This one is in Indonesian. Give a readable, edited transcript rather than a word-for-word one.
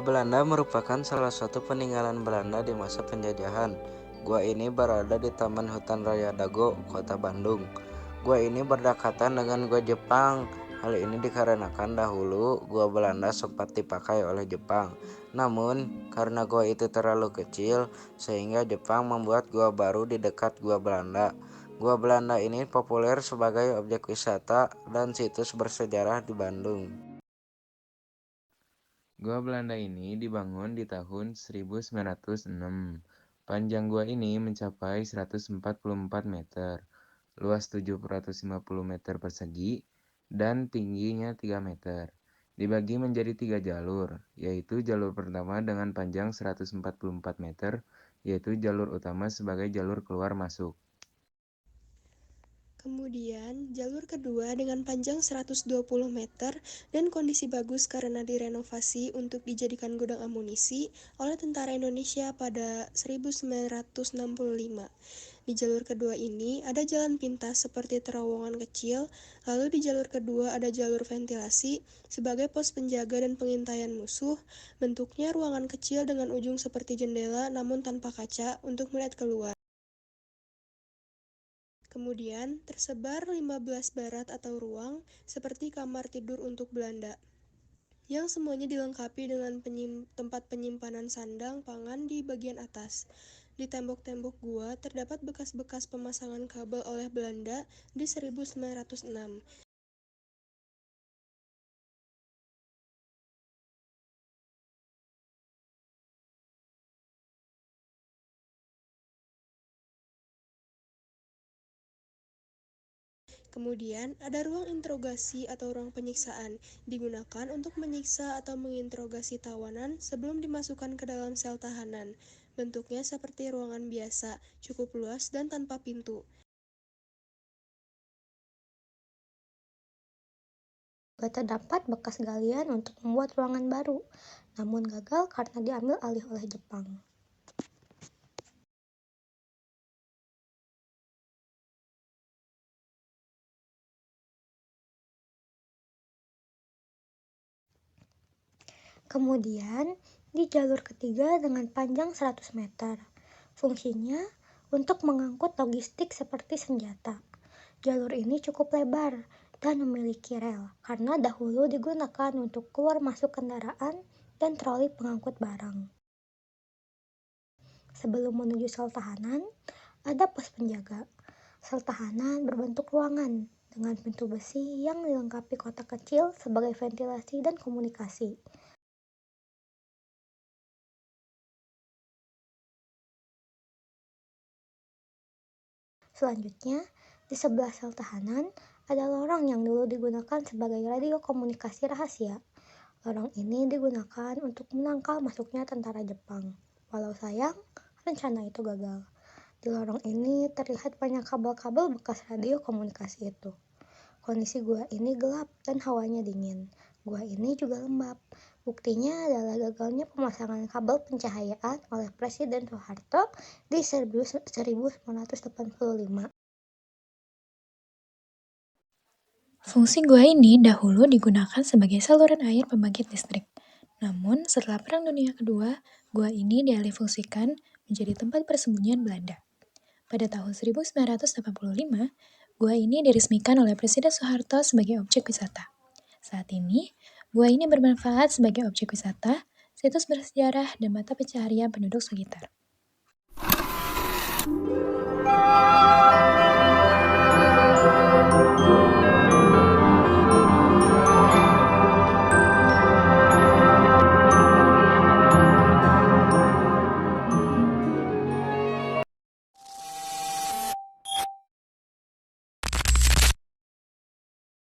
Belanda merupakan salah satu peninggalan Belanda di masa penjajahan. Gua ini berada di Taman Hutan Raya Dago, Kota Bandung. Gua ini berdekatan dengan gua Jepang. Hal ini dikarenakan dahulu gua Belanda sempat dipakai oleh Jepang. Namun, karena gua itu terlalu kecil, sehingga Jepang membuat gua baru di dekat gua Belanda. Gua Belanda ini populer sebagai objek wisata dan situs bersejarah di Bandung. Gua Belanda ini dibangun di tahun 1906. Panjang gua ini mencapai 144 meter, luas 750 meter persegi, dan tingginya 3 meter. Dibagi menjadi 3 jalur, yaitu jalur pertama dengan panjang 144 meter, yaitu jalur utama sebagai jalur keluar masuk. Kemudian, jalur kedua dengan panjang 120 meter dan kondisi bagus karena direnovasi untuk dijadikan gudang amunisi oleh Tentara Indonesia pada 1965. Di jalur kedua ini ada jalan pintas seperti terowongan kecil, lalu di jalur kedua ada jalur ventilasi sebagai pos penjaga dan pengintaian musuh. Bentuknya ruangan kecil dengan ujung seperti jendela namun tanpa kaca untuk melihat keluar. Kemudian, tersebar 15 barat atau ruang, seperti kamar tidur untuk Belanda, yang semuanya dilengkapi dengan tempat penyimpanan sandang pangan di bagian atas. Di tembok-tembok gua terdapat bekas-bekas pemasangan kabel oleh Belanda di 1906. Kemudian, ada ruang interogasi atau ruang penyiksaan, digunakan untuk menyiksa atau menginterogasi tawanan sebelum dimasukkan ke dalam sel tahanan. Bentuknya seperti ruangan biasa, cukup luas dan tanpa pintu. Juga terdapat bekas galian untuk membuat ruangan baru, namun gagal karena diambil alih oleh Jepang. Kemudian, di jalur ketiga dengan panjang 100 meter. Fungsinya untuk mengangkut logistik seperti senjata. Jalur ini cukup lebar dan memiliki rel karena dahulu digunakan untuk keluar masuk kendaraan dan troli pengangkut barang. Sebelum menuju sel tahanan, ada pos penjaga. Sel tahanan berbentuk ruangan dengan pintu besi yang dilengkapi kotak kecil sebagai ventilasi dan komunikasi. Selanjutnya, di sebelah sel tahanan ada lorong yang dulu digunakan sebagai radio komunikasi rahasia. Lorong ini digunakan untuk menangkal masuknya tentara Jepang. Walau sayang, rencana itu gagal. Di lorong ini terlihat banyak kabel-kabel bekas radio komunikasi itu. Kondisi gua ini gelap dan hawanya dingin. Gua ini juga lembab. Buktinya adalah gagalnya pemasangan kabel pencahayaan oleh Presiden Soeharto di 1985. Fungsi gua ini dahulu digunakan sebagai saluran air pembangkit listrik. Namun, setelah Perang Dunia Kedua, gua ini dialihfungsikan menjadi tempat persembunyian Belanda. Pada tahun 1985, gua ini diresmikan oleh Presiden Soeharto sebagai objek wisata. Saat ini, gua ini bermanfaat sebagai objek wisata, situs bersejarah, dan mata pencaharian penduduk sekitar.